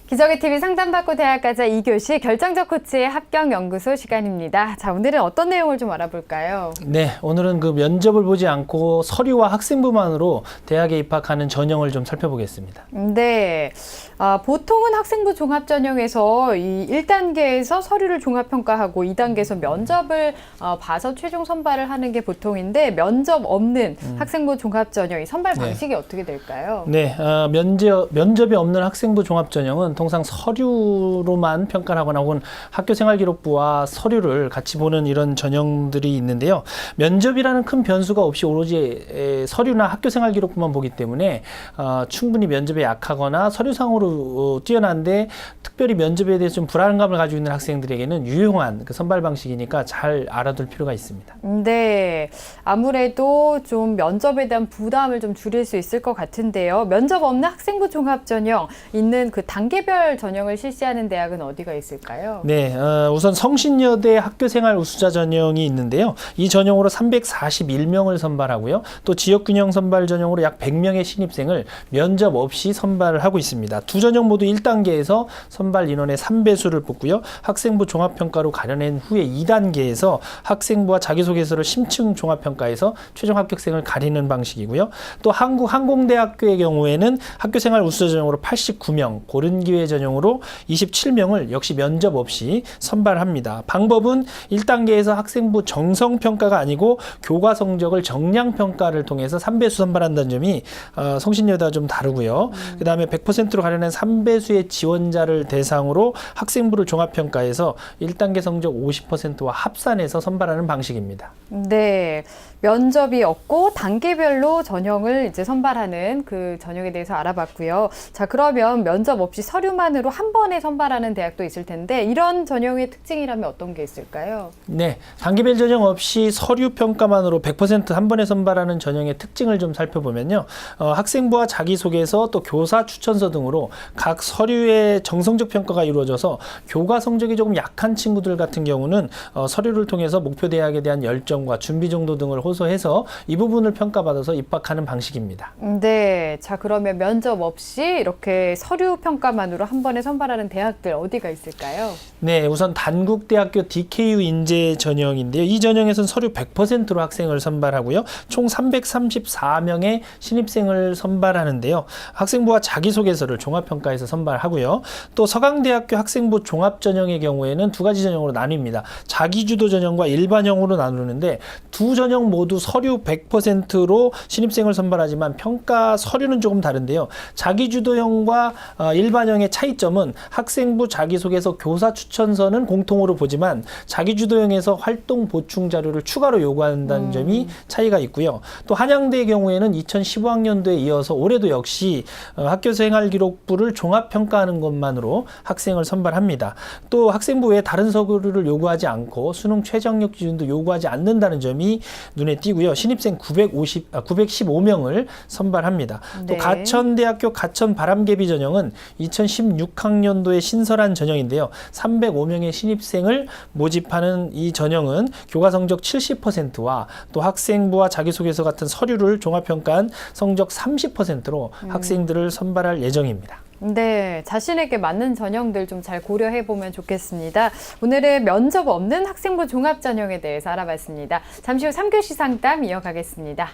기적의 TV 상담받고 대학 가자 2교시 결정적 코치의 합격연구소 시간입니다. 자, 오늘은 어떤 내용을 좀 알아볼까요? 네, 오늘은 그 면접을 보지 않고 서류와 학생부만으로 대학에 입학하는 전형을 좀 살펴보겠습니다. 네, 보통은 학생부 종합전형에서 이 1단계에서 서류를 종합평가하고 2단계에서 면접을 봐서 최종 선발을 하는 게 보통인데 면접 없는 학생부 종합전형 이 선발 방식이 어떻게 될까요? 네, 면접이 없는 학생부 종합전형은 통상 서류로만 평가를 하거나 혹은 학교생활기록부와 서류를 같이 보는 이런 전형들이 있는데요. 면접이라는 큰 변수가 없이 오로지 서류나 학교생활기록부만 보기 때문에 충분히 면접에 약하거나 서류상으로 뛰어난데 특별히 면접에 대해서 좀 불안감을 가지고 있는 학생들에게는 유용한 그 선발 방식이니까 잘 알아둘 필요가 있습니다. 네, 아무래도 좀 면접에 대한 부담을 좀 줄일 수 있을 것 같은데요. 면접 없는 학생부 종합전형 있는 그 단계별 전형을 실시하는 대학은 어디가 있을까요? 네, 우선 성신여대 학교생활 우수자 전형이 있는데요. 이 전형으로 341명을 선발하고요. 또 지역균형 선발 전형으로 약 100명의 신입생을 면접 없이 선발을 하고 있습니다. 두 전형 모두 1단계에서 선발 인원의 3배수를 뽑고요. 학생부 종합평가로 가려낸 후에 2단계에서 학생부와 자기소개서를 심층 종합평가해서 최종 합격생을 가리는 방식이고요. 또 한국항공대학교의 경우에는 학교생활 우수자 전형으로 89명, 고른기회 전형으로 27명을 역시 면접 없이 선발합니다. 방법은 1단계에서 학생부 정성평가가 아니고 교과 성적을 정량평가를 통해서 3배수 선발한다는 점이 성신여대와 좀 다르고요. 그 다음에 100%로 가려낸 3배수의 지원자를 대상으로 학생부를 종합평가해서 1단계 성적 50%와 합산해서 선발하는 방식입니다. 네, 면접이 없고 단계별로 전형을 이제 선발하는 그 전형에 대해서 알아봤고요. 자, 그러면 면접 없이 서류만으로 한 번에 선발하는 대학도 있을 텐데 이런 전형의 특징이라면 어떤 게 있을까요? 네, 단계별 전형 없이 서류 평가만으로 100% 한 번에 선발하는 전형의 특징을 좀 살펴보면요. 학생부와 자기소개서 또 교사 추천서 등으로 각 서류의 정성적 평가가 이루어져서 교과 성적이 조금 약한 친구들 같은 경우는 서류를 통해서 목표 대학에 대한 열정과 준비 정도 등을 호소해서 이 부분을 평가받아서 입학하는 방식입니다. 네, 자, 그러면 면접 없이 이렇게 서류 평가만으로 한 번에 선발하는 대학들 어디가 있을까요? 네, 우선 단국대학교 DKU 인재 전형인데요. 이 전형에서는 서류 100%로 학생을 선발하고요. 총 334명의 신입생을 선발하는데요. 학생부와 자기소개서를 종합평가해서 선발하고요. 또 서강대학교 학생부 종합전형의 경우에는 두 가지 전형으로 나뉩니다. 자기주도 전형과 일반형으로 나누는데 두 전형 모두 서류 100%로 신입생을 선발하지만 평가 서류는 조금 다른데요. 자기주도형과 일반형의 차이점은 학생부 자기소개서 교사 추천서는 공통으로 보지만 자기주도형에서 활동 보충 자료를 추가로 요구한다는 점이 차이가 있고요. 또 한양대의 경우에는 2015학년도에 이어서 올해도 역시 학교생활기록부를 종합평가하는 것만으로 학생을 선발합니다. 또 학생부 외에 다른 서류를 요구하지 않고 수능 최저학력 기준도 요구하지 않는다는 점이 눈에 띄고요. 신입생 915명을 선발합니다. 네. 또 가천대학교 가천바람개비 전형은 2016학년도에 신설한 전형인데요. 305명의 신입생을 모집하는 이 전형은 교과 성적 70%와 또 학생부와 자기소개서 같은 서류를 종합평가한 성적 30%로 학생들을 선발할 예정입니다. 네, 자신에게 맞는 전형들 좀 잘 고려해 보면 좋겠습니다. 오늘은 면접 없는 학생부 종합전형에 대해서 알아봤습니다. 잠시 후 3교시 상담 이어가겠습니다.